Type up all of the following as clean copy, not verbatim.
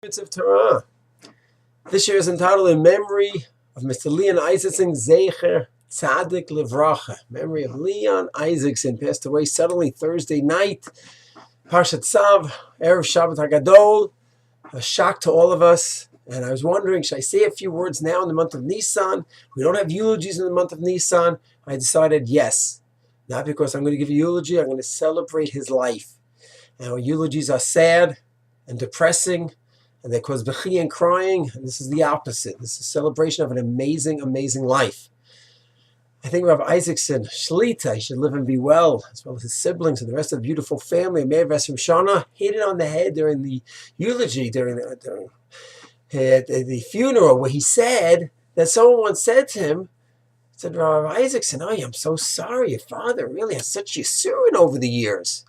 Of Torah. This year is entitled In Memory of Mr. Leon Issacson, Zecher Tzadik Livracha. Memory of Leon Issacson, passed away suddenly Thursday night. Parshat Tzav, Erev Shabbat HaGadol. A shock to all of us. And I was wondering, should I say a few words now in the month of Nisan? We don't have eulogies in the month of Nisan. I decided yes. Not because I'm going to give a eulogy, I'm going to celebrate his life. Now, eulogies are sad and depressing, and they cause bechi and crying, and this is the opposite. This is a celebration of an amazing, amazing life. I think Rav Issacson, Shlita, he should live and be well, as well as his siblings and the rest of the beautiful family. Meir Vesrim Shana hit it on the head during the eulogy, during the funeral, where he said that someone once said to him, said, Rav Issacson, oh, I'm so sorry, your father really has such yisurin over the years.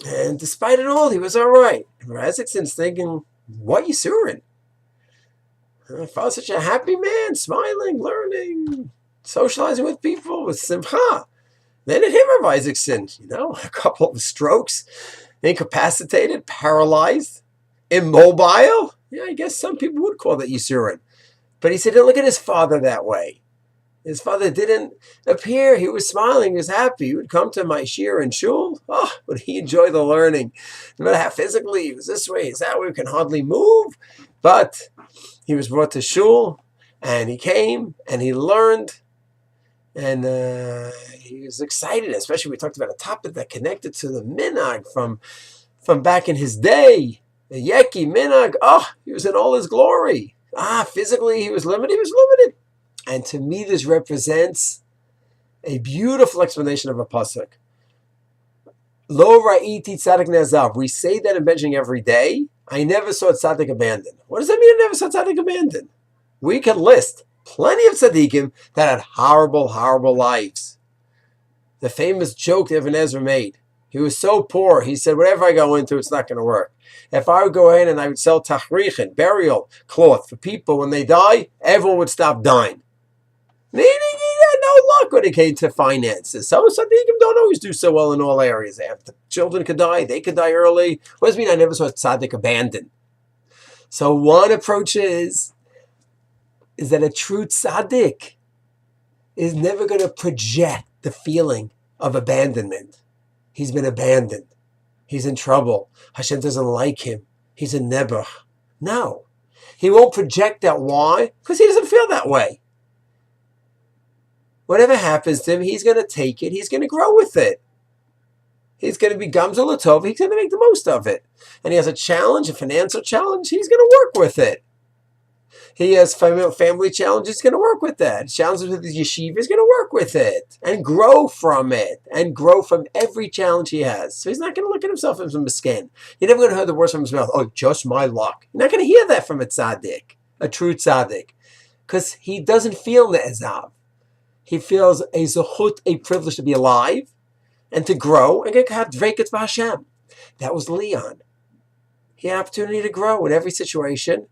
And despite it all, he was all right. And Issachson's thinking, what yisurin? I felt such a happy man, smiling, learning, socializing with people, with simcha. Then it hit Rav Issachson, a couple of strokes, incapacitated, paralyzed, immobile. Yeah, I guess some people would call that yisurin. But he said, don't look at his father that way. His father didn't appear. He was smiling. He was happy. He would come to my shir and shul. Oh, would he enjoy the learning? No matter how physically he was this way, he's that way, he can hardly move. But he was brought to shul, and he came, and he learned, and he was excited. Especially we talked about a topic that connected to the minhag from back in his day. The Yeki minhag. Oh, he was in all his glory. Physically he was limited. He was limited. And to me, this represents a beautiful explanation of a pasuk. Lo ra'iti tzaddik ne'azav. We say that in benching every day. I never saw tzaddik abandoned. What does that mean? I never saw tzaddik abandoned. We can list plenty of tzaddikim that had horrible, horrible lives. The famous joke that Ibn Ezra made. He was so poor, he said, whatever I go into, it's not going to work. If I would go in and I would sell tachrichin, burial cloth for people when they die, everyone would stop dying. Meaning he had no luck when it came to finances. So tzaddikim don't always do so well in all areas. After children could die, they could die early. What does it mean I never saw tzaddik abandoned? So one approach is that a true tzaddik is never going to project the feeling of abandonment. He's been abandoned. He's in trouble. Hashem doesn't like him. He's a nebuch. No. He won't project that. Why? Because he doesn't feel that way. Whatever happens to him, he's going to take it. He's going to grow with it. He's going to be gamzel latov. He's going to make the most of it. And he has a challenge, a financial challenge. He's going to work with it. He has family challenges. He's going to work with that. Challenges with his yeshiva. He's going to work with it and grow from it and grow from every challenge he has. So he's not going to look at himself as a miskin. You're never going to hear the words from his mouth. Oh, just my luck. You're not going to hear that from a tzaddik, a true tzaddik, because he doesn't feel ne'ezav. He feels a zechut, a privilege to be alive and to grow and get have dveikus b'Hashem. That was Leon. He had an opportunity to grow in every situation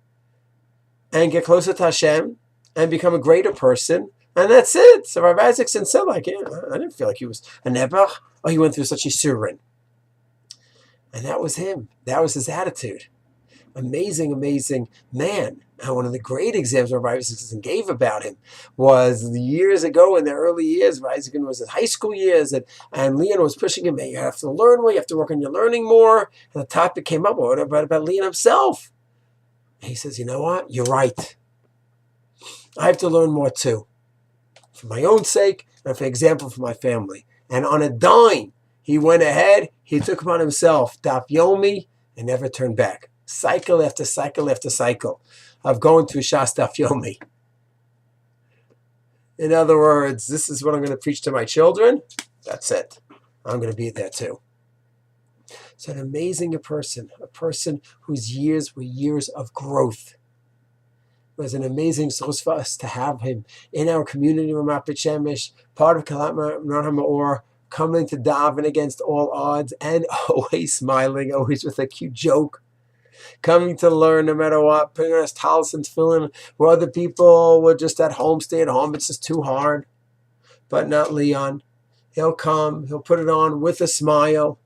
and get closer to Hashem and become a greater person. And that's it. So Rav Issacson said, I didn't feel like he was a nebuch. Oh, he went through such yisurin. And that was him. That was his attitude. Amazing, amazing man. And one of the great examples Rav Issacson gave about him was years ago in the early years. Rav Issacson was in high school years, and Leon was pushing him, hey, you have to learn more, you have to work on your learning more. And the topic came up, what about Leon himself? And he says, you know what? You're right. I have to learn more too. For my own sake, and for example, for my family. And on a dime, he went ahead, he took upon himself, daf yomi, and never turned back. Cycle after cycle after cycle of going through Shas Daf Yomi. In other words, this is what I'm going to preach to my children. That's it. I'm going to be there too. So an amazing person whose years were years of growth. It was an amazing source for us to have him in our community, Ramat Bet Shemesh, part of Kalat Ma'or, coming to daven against all odds, and always smiling, always with a cute joke. Coming to learn no matter what, putting on his talis and tefillin, where other people were just at home, stay at home, it's just too hard. But not Leon. He'll come, he'll put it on with a smile.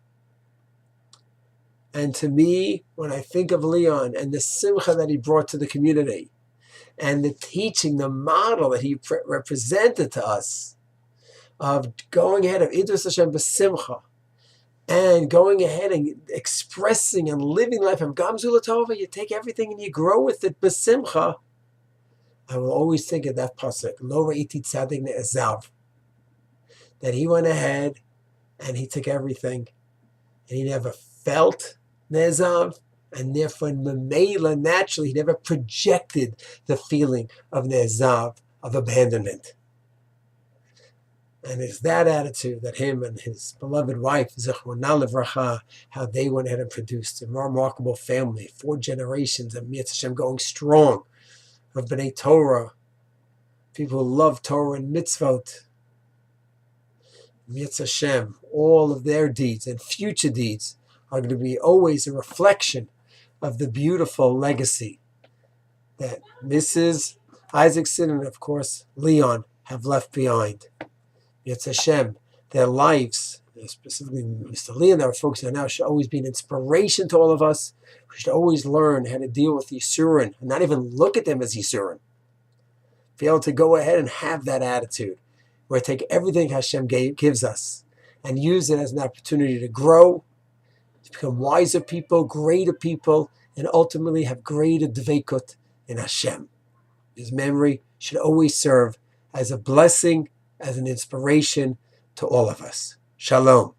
And to me, when I think of Leon and the simcha that he brought to the community, and the teaching, the model that he represented to us, of going ahead of Idrus Hashem b'simcha, and going ahead and expressing and living life of Gam Zulatova, you take everything and you grow with it b'simcha. I will always think of that pasuk, Lo Ra'iti Tzadik Ne'ezav, that he went ahead and he took everything, and he never felt Ne'ezav, and therefore Memela, naturally, he never projected the feeling of Ne'ezav, of abandonment. And it's that attitude that him and his beloved wife, Zechrona Livracha, how they went ahead and produced a remarkable family, 4 generations of Mitzvah Hashem going strong, of B'nai Torah, people who love Torah and mitzvot. Mitzvah Hashem, all of their deeds and future deeds are going to be always a reflection of the beautiful legacy that Mrs. Issacson and, of course, Leon have left behind. Yetz Hashem, their lives, specifically Mr. Leon that we're focusing on now, should always be an inspiration to all of us. We should always learn how to deal with Yisurin and not even look at them as Yisurin. Be able to go ahead and have that attitude where we take everything Hashem gives us and use it as an opportunity to grow, to become wiser people, greater people, and ultimately have greater dveikut in Hashem. His memory should always serve as a blessing, as an inspiration to all of us. Shalom.